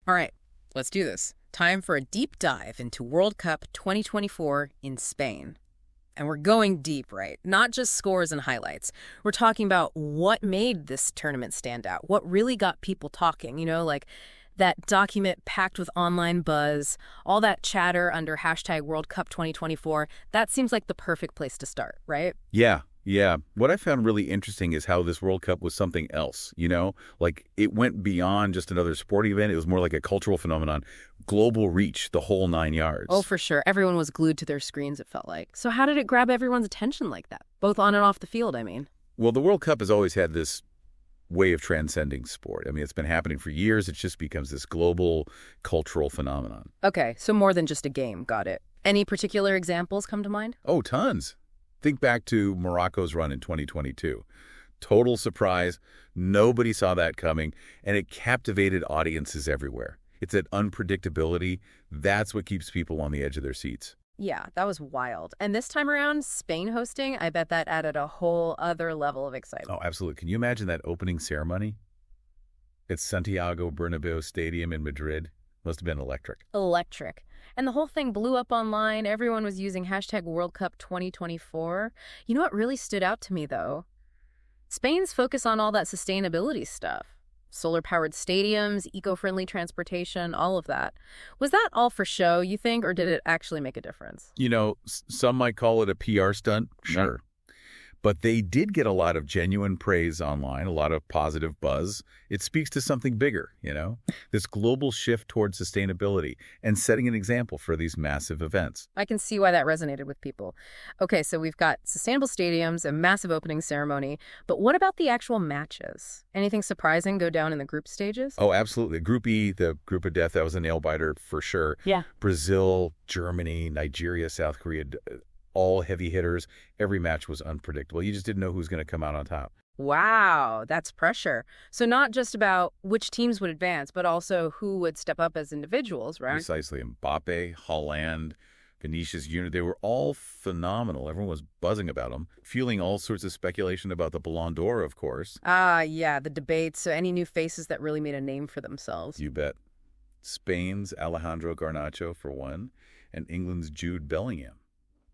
All right, let's do this. Time for a deep dive into World Cup 2024 in Spain. And we're going deep, right? Not just scores and highlights. We're talking about what made this tournament stand out, what really got people talking, like that document packed with online buzz, all that chatter under hashtag World Cup 2024. That seems like the perfect place to start, right? Yeah. What I found really interesting is how this World Cup was something else, Like, it went beyond just another sporting event. It was more like a cultural phenomenon, global reach, the whole 9 yards. Oh, for sure. Everyone was glued to their screens, it felt like. So how did it grab everyone's attention like that? Both on and off the field, I mean. Well, the World Cup has always had this way of transcending sport. I mean, it's been happening for years. It just becomes this global cultural phenomenon. Okay, so more than just a game. Got it. Any particular examples come to mind? Oh, tons. Think back to Morocco's run in 2022. Total surprise. Nobody saw that coming, and it captivated audiences everywhere. It's that unpredictability. That's what keeps people on the edge of their seats. Yeah, that was wild. And this time around, Spain hosting, I bet that added a whole other level of excitement. Oh, absolutely. Can you imagine that opening ceremony? It's Santiago Bernabeu Stadium in Madrid. Must have been electric. Electric. And the whole thing blew up online. Everyone was using hashtag World Cup 2024. You know what really stood out to me, though? Spain's focus on all that sustainability stuff. Solar-powered stadiums, eco-friendly transportation, all of that. Was that all for show, you think, or did it actually make a difference? Some might call it a PR stunt. Sure. But they did get a lot of genuine praise online, a lot of positive buzz. It speaks to something bigger, this global shift towards sustainability and setting an example for these massive events. I can see why that resonated with people. Okay, so we've got sustainable stadiums, a massive opening ceremony, but what about the actual matches? Anything surprising go down in the group stages? Oh, absolutely. Group E, the group of death, that was a nail-biter for sure. Yeah. Brazil, Germany, Nigeria, South Korea, all heavy hitters. Every match was unpredictable. You just didn't know who was going to come out on top. Wow, that's pressure. So not just about which teams would advance, but also who would step up as individuals, right? Precisely. Mbappe, Haaland, Vinicius Junior, they were all phenomenal. Everyone was buzzing about them, fueling all sorts of speculation about the Ballon d'Or, of course. Yeah, the debates. So any new faces that really made a name for themselves. You bet. Spain's Alejandro Garnacho, for one, and England's Jude Bellingham.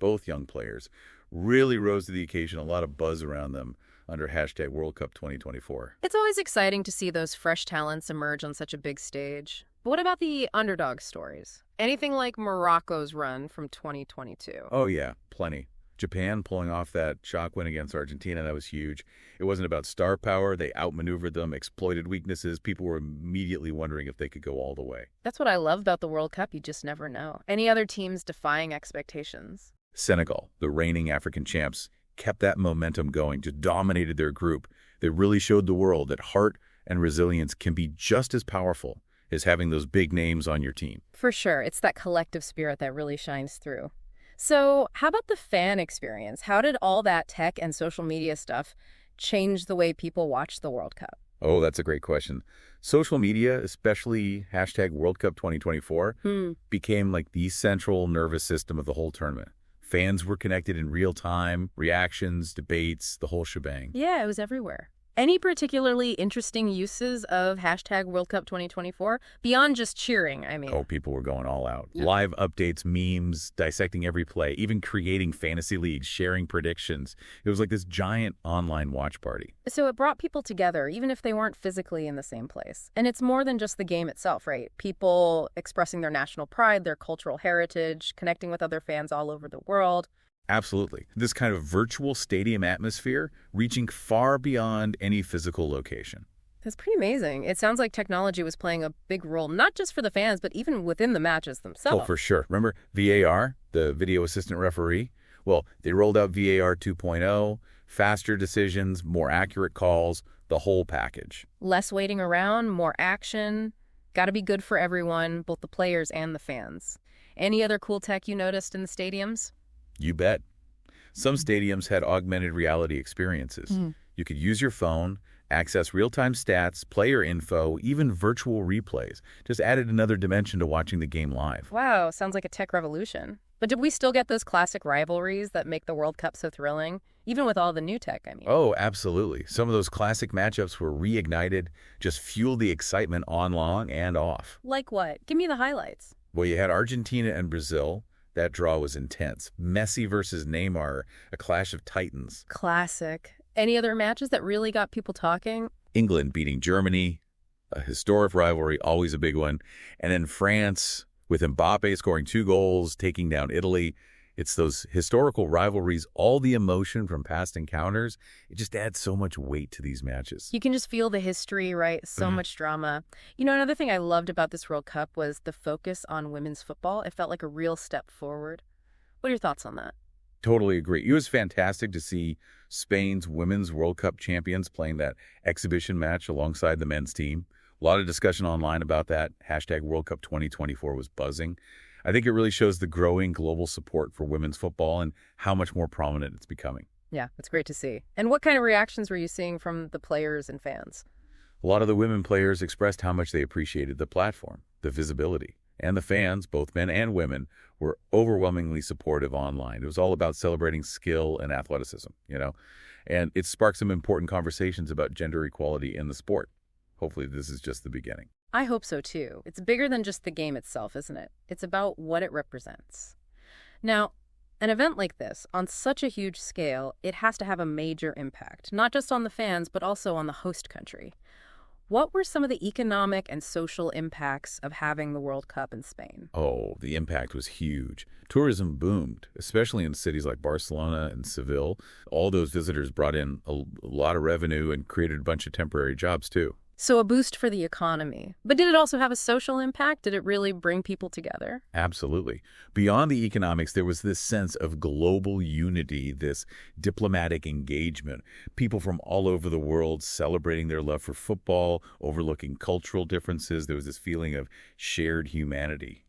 Both young players really rose to the occasion. A lot of buzz around them under hashtag World Cup 2024. It's always exciting to see those fresh talents emerge on such a big stage. But what about the underdog stories? Anything like Morocco's run from 2022? Oh, yeah, plenty. Japan pulling off that shock win against Argentina, that was huge. It wasn't about star power. They outmaneuvered them, exploited weaknesses. People were immediately wondering if they could go all the way. That's what I love about the World Cup. You just never know. Any other teams defying expectations? Senegal, the reigning African champs, kept that momentum going, just dominated their group. They really showed the world that heart and resilience can be just as powerful as having those big names on your team. For sure. It's that collective spirit that really shines through. So how about the fan experience? How did all that tech and social media stuff change the way people watch the World Cup? Oh, that's a great question. Social media, especially hashtag World Cup 2024, became like the central nervous system of the whole tournament. Fans were connected in real time, reactions, debates, the whole shebang. Yeah, it was everywhere. Any particularly interesting uses of hashtag World Cup 2024? Beyond just cheering, I mean. Oh, people were going all out. Yeah. Live updates, memes, dissecting every play, even creating fantasy leagues, sharing predictions. It was like this giant online watch party. So it brought people together, even if they weren't physically in the same place. And it's more than just the game itself, right? People expressing their national pride, their cultural heritage, connecting with other fans all over the world. Absolutely. This kind of virtual stadium atmosphere reaching far beyond any physical location. That's pretty amazing. It sounds like technology was playing a big role, not just for the fans, but even within the matches themselves. Oh, for sure. Remember VAR, the video assistant referee? Well, they rolled out VAR 2.0, faster decisions, more accurate calls, the whole package. Less waiting around, more action. Got to be good for everyone, both the players and the fans. Any other cool tech you noticed in the stadiums? You bet. Some stadiums had augmented reality experiences. You could use your phone, access real-time stats, player info, even virtual replays. Just added another dimension to watching the game live. Wow, sounds like a tech revolution. But did we still get those classic rivalries that make the World Cup so thrilling? Even with all the new tech, I mean. Oh, absolutely. Some of those classic matchups were reignited, just fueled the excitement on long and off. Like what? Give me the highlights. Well, you had Argentina and Brazil. That draw was intense. Messi versus Neymar, a clash of titans. Classic. Any other matches that really got people talking? England beating Germany, a historic rivalry, always a big one. And then France with Mbappe scoring 2 goals, taking down Italy. It's those historical rivalries, all the emotion from past encounters. It just adds so much weight to these matches. You can just feel the history, right? So much drama. You know, another thing I loved about this World Cup was the focus on women's football. It felt like a real step forward. What are your thoughts on that? Totally agree. It was fantastic to see Spain's Women's World Cup champions playing that exhibition match alongside the men's team. A lot of discussion online about that. Hashtag World Cup 2024 was buzzing. I think it really shows the growing global support for women's football and how much more prominent it's becoming. Yeah, it's great to see. And what kind of reactions were you seeing from the players and fans? A lot of the women players expressed how much they appreciated the platform, the visibility, and the fans, both men and women, were overwhelmingly supportive online. It was all about celebrating skill and athleticism, and it sparked some important conversations about gender equality in the sport. Hopefully this is just the beginning. I hope so, too. It's bigger than just the game itself, isn't it? It's about what it represents. Now, an event like this, on such a huge scale, it has to have a major impact, not just on the fans, but also on the host country. What were some of the economic and social impacts of having the World Cup in Spain? Oh, the impact was huge. Tourism boomed, especially in cities like Barcelona and Seville. All those visitors brought in a lot of revenue and created a bunch of temporary jobs, too. So a boost for the economy. But did it also have a social impact? Did it really bring people together? Absolutely. Beyond the economics, there was this sense of global unity, this diplomatic engagement. People from all over the world celebrating their love for football, overlooking cultural differences. There was this feeling of shared humanity,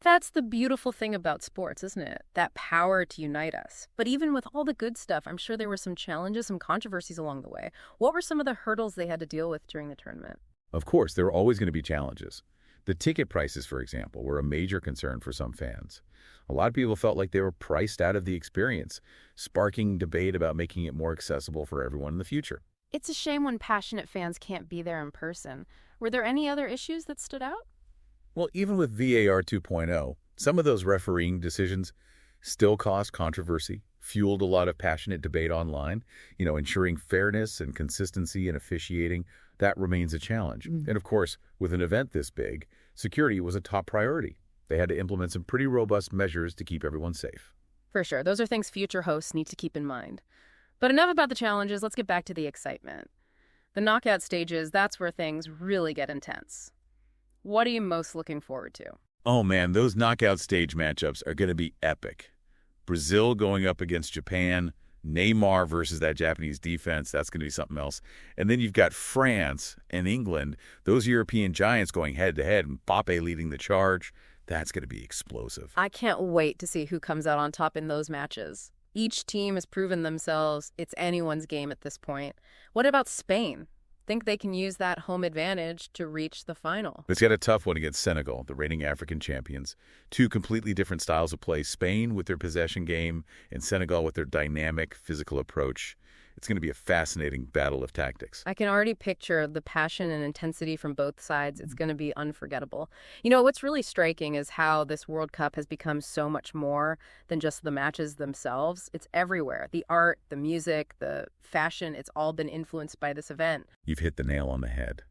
That's the beautiful thing about sports, isn't it? That power to unite us. But even with all the good stuff, I'm sure there were some challenges, some controversies along the way. What were some of the hurdles they had to deal with during the tournament? Of course, there are always going to be challenges. The ticket prices, for example, were a major concern for some fans. A lot of people felt like they were priced out of the experience, sparking debate about making it more accessible for everyone in the future. It's a shame when passionate fans can't be there in person. Were there any other issues that stood out? Well, even with VAR 2.0, some of those refereeing decisions still caused controversy, fueled a lot of passionate debate online. Ensuring fairness and consistency in officiating, that remains a challenge. And of course, with an event this big, security was a top priority. They had to implement some pretty robust measures to keep everyone safe. For sure. Those are things future hosts need to keep in mind. But enough about the challenges. Let's get back to the excitement. The knockout stages, that's where things really get intense. What are you most looking forward to? Oh man, those knockout stage matchups are going to be epic. Brazil going up against Japan, Neymar versus that Japanese defense, that's going to be something else. And then you've got France and England, those European giants going head-to-head, and Mbappe leading the charge. That's going to be explosive. I can't wait to see who comes out on top in those matches. Each team has proven themselves. It's anyone's game at this point. What about Spain? Think they can use that home advantage to reach the final? It's got a tough one against Senegal, the reigning African champions. Two completely different styles of play. Spain with their possession game and Senegal with their dynamic physical approach. It's going to be a fascinating battle of tactics. I can already picture the passion and intensity from both sides. It's going to be unforgettable. What's really striking is how this World Cup has become so much more than just the matches themselves. It's everywhere. The art, the music, the fashion, it's all been influenced by this event. You've hit the nail on the head.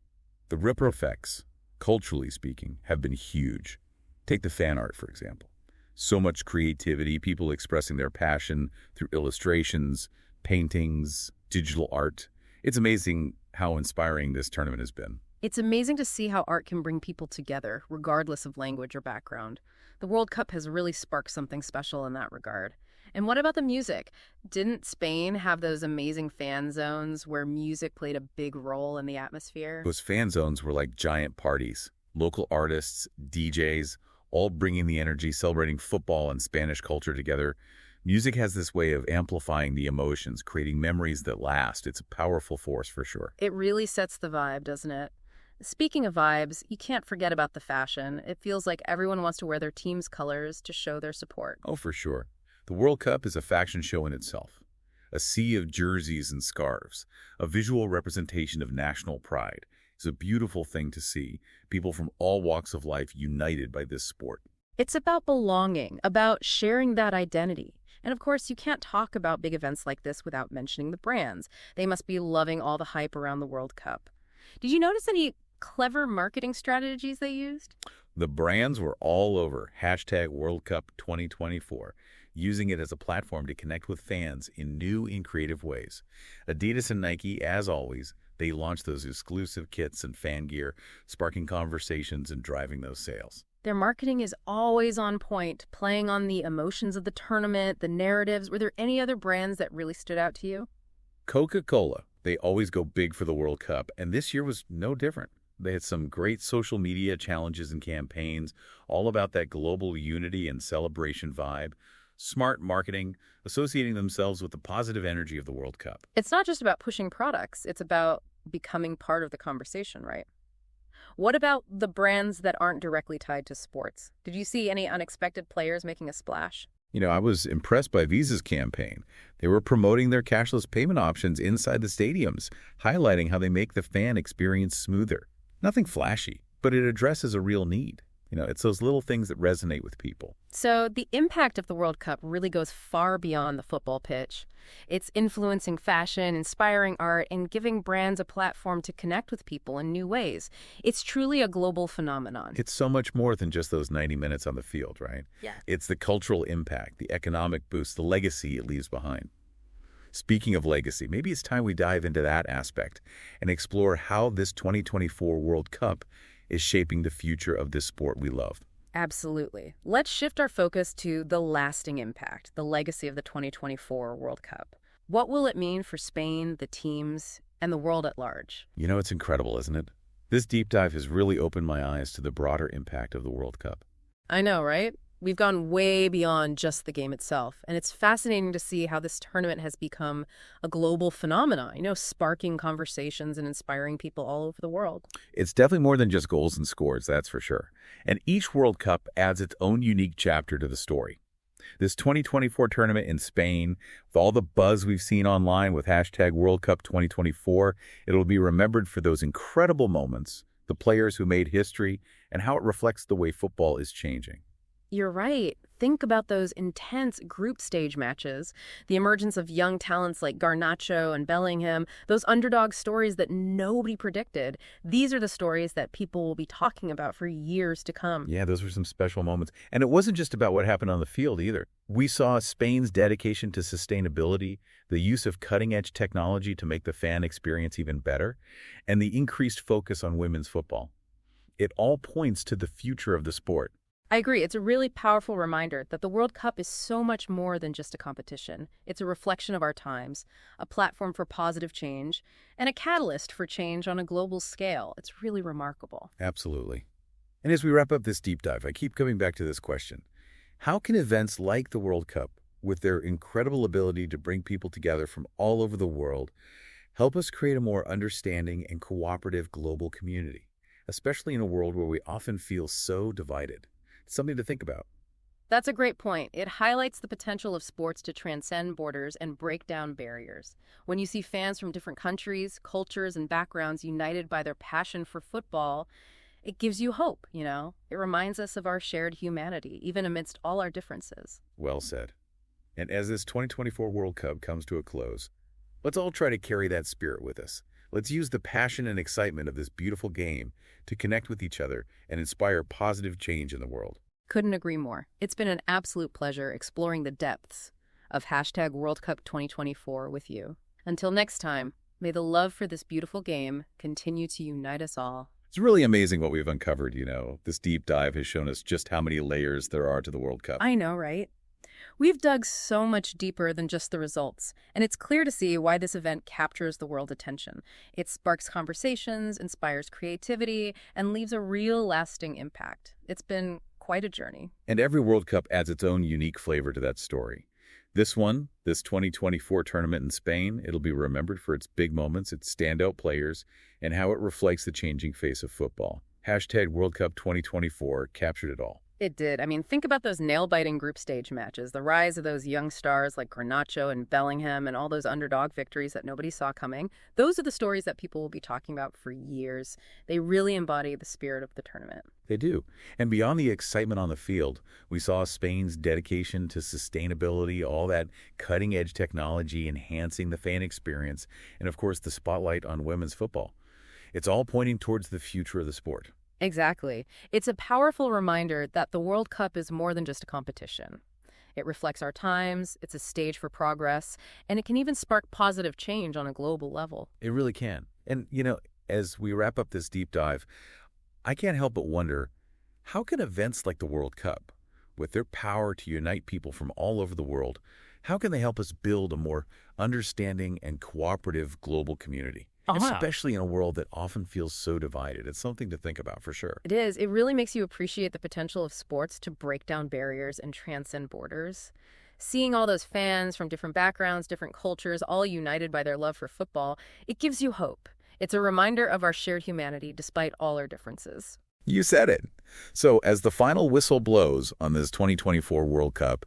The ripple effects, culturally speaking, have been huge. Take the fan art, for example. So much creativity, people expressing their passion through illustrations, paintings, digital art. It's amazing how inspiring this tournament has been. It's amazing to see how art can bring people together, regardless of language or background. The World Cup has really sparked something special in that regard. And what about the music? Didn't Spain have those amazing fan zones where music played a big role in the atmosphere? Those fan zones were like giant parties. Local artists, DJs, all bringing the energy, celebrating football and Spanish culture together. Music has this way of amplifying the emotions, creating memories that last. It's a powerful force for sure. It really sets the vibe, doesn't it? Speaking of vibes, you can't forget about the fashion. It feels like everyone wants to wear their team's colors to show their support. Oh, for sure. The World Cup is a fashion show in itself. A sea of jerseys and scarves, a visual representation of national pride. It's a beautiful thing to see, people from all walks of life united by this sport. It's about belonging, about sharing that identity. And of course, you can't talk about big events like this without mentioning the brands. They must be loving all the hype around the World Cup. Did you notice any clever marketing strategies they used? The brands were all over hashtag World Cup 2024, using it as a platform to connect with fans in new and creative ways. Adidas and Nike, as always, they launched those exclusive kits and fan gear, sparking conversations and driving those sales. Their marketing is always on point, playing on the emotions of the tournament, the narratives. Were there any other brands that really stood out to you? Coca-Cola, they always go big for the World Cup, and this year was no different. They had some great social media challenges and campaigns, all about that global unity and celebration vibe. Smart marketing, associating themselves with the positive energy of the World Cup. It's not just about pushing products, it's about becoming part of the conversation, right? What about the brands that aren't directly tied to sports? Did you see any unexpected players making a splash? I was impressed by Visa's campaign. They were promoting their cashless payment options inside the stadiums, highlighting how they make the fan experience smoother. Nothing flashy, but it addresses a real need. It's those little things that resonate with people. So the impact of the World Cup really goes far beyond the football pitch. It's influencing fashion, inspiring art, and giving brands a platform to connect with people in new ways. It's truly a global phenomenon. It's so much more than just those 90 minutes on the field, right? Yeah. It's the cultural impact, the economic boost, the legacy it leaves behind. Speaking of legacy, maybe it's time we dive into that aspect and explore how this 2024 World Cup is shaping the future of this sport we love. Absolutely. Let's shift our focus to the lasting impact, the legacy of the 2024 World Cup. What will it mean for Spain, the teams, and the world at large? It's incredible, isn't it? This deep dive has really opened my eyes to the broader impact of the World Cup. I know, right? We've gone way beyond just the game itself, and it's fascinating to see how this tournament has become a global phenomenon, sparking conversations and inspiring people all over the world. It's definitely more than just goals and scores, that's for sure. And each World Cup adds its own unique chapter to the story. This 2024 tournament in Spain, with all the buzz we've seen online with hashtag World Cup 2024, it'll be remembered for those incredible moments, the players who made history, and how it reflects the way football is changing. You're right. Think about those intense group stage matches, the emergence of young talents like Garnacho and Bellingham, those underdog stories that nobody predicted. These are the stories that people will be talking about for years to come. Yeah, those were some special moments. And it wasn't just about what happened on the field either. We saw Spain's dedication to sustainability, the use of cutting-edge technology to make the fan experience even better, and the increased focus on women's football. It all points to the future of the sport. I agree. It's a really powerful reminder that the World Cup is so much more than just a competition. It's a reflection of our times, a platform for positive change, and a catalyst for change on a global scale. It's really remarkable. Absolutely. And as we wrap up this deep dive, I keep coming back to this question. How can events like the World Cup, with their incredible ability to bring people together from all over the world, help us create a more understanding and cooperative global community, especially in a world where we often feel so divided? Something to think about. That's a great point. It highlights the potential of sports to transcend borders and break down barriers. When you see fans from different countries, cultures, and backgrounds united by their passion for football, it gives you hope, It reminds us of our shared humanity, even amidst all our differences. Well said. And as this 2024 World Cup comes to a close, let's all try to carry that spirit with us. Let's use the passion and excitement of this beautiful game to connect with each other and inspire positive change in the world. Couldn't agree more. It's been an absolute pleasure exploring the depths of hashtag World Cup 2024 with you. Until next time, may the love for this beautiful game continue to unite us all. It's really amazing what we've uncovered, This deep dive has shown us just how many layers there are to the World Cup. I know, right? We've dug so much deeper than just the results, and it's clear to see why this event captures the world attention. It sparks conversations, inspires creativity, and leaves a real lasting impact. It's been quite a journey. And every World Cup adds its own unique flavor to that story. This 2024 tournament in Spain, it'll be remembered for its big moments, its standout players, and how it reflects the changing face of football. Hashtag World Cup 2024 captured it all. It did. I mean, think about those nail-biting group stage matches, the rise of those young stars like Garnacho and Bellingham and all those underdog victories that nobody saw coming. Those are the stories that people will be talking about for years. They really embody the spirit of the tournament. They do. And beyond the excitement on the field, we saw Spain's dedication to sustainability, all that cutting-edge technology enhancing the fan experience, and of course the spotlight on women's football. It's all pointing towards the future of the sport. Exactly. It's a powerful reminder that the World Cup is more than just a competition. It reflects our times, it's a stage for progress, and it can even spark positive change on a global level. It really can. And, as we wrap up this deep dive, I can't help but wonder, how can events like the World Cup, with their power to unite people from all over the world, how can they help us build a more understanding and cooperative global community? Especially in a world that often feels so divided. It's something to think about for sure. It is. It really makes you appreciate the potential of sports to break down barriers and transcend borders. Seeing all those fans from different backgrounds, different cultures, all united by their love for football, it gives you hope. It's a reminder of our shared humanity despite all our differences. You said it. So as the final whistle blows on this 2024 World Cup,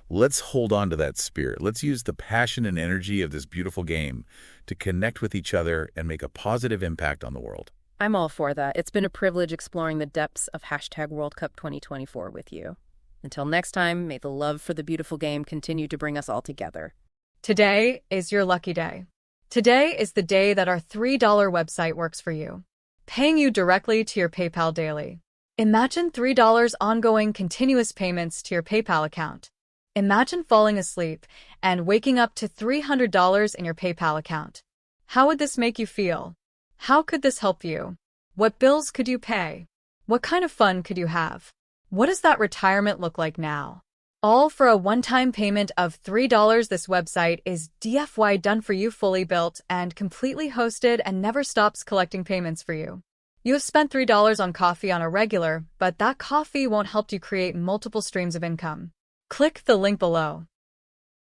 let's hold on to that spirit. Let's use the passion and energy of this beautiful game to connect with each other and make a positive impact on the world. I'm all for that. It's been a privilege exploring the depths of #WorldCup2024 with you. Until next time, may the love for the beautiful game continue to bring us all together. Today is your lucky day. Today is the day that our $3 website works for you, paying you directly to your PayPal daily. Imagine $3 ongoing continuous payments to your PayPal account. Imagine falling asleep and waking up to $300 in your PayPal account. How would this make you feel? How could this help you? What bills could you pay? What kind of fun could you have? What does that retirement look like now? All for a one-time payment of $3. This website is DFY done for you, fully built and completely hosted, and never stops collecting payments for you. You have spent $3 on coffee on a regular, but that coffee won't help you create multiple streams of income. Click the link below.